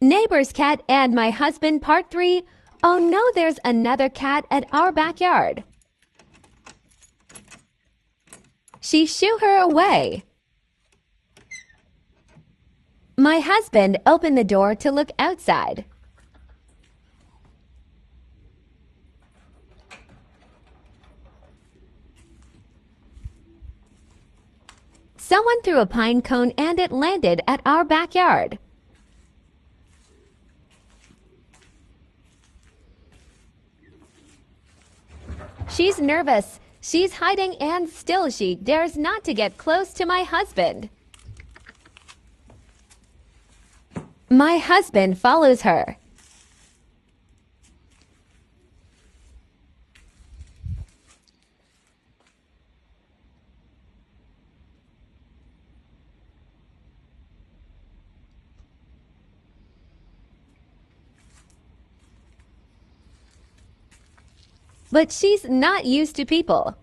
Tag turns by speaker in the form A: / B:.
A: Neighbor's Cat and My Husband Part 3. Oh no, there's another cat at our backyard. She shoo her away. My husband opened the door to look outside. Someone threw a pine cone and it landed at our backyard. She's nervous. She's hiding and still she dares not to get close to my husband. My husband follows her. But she's not used to people.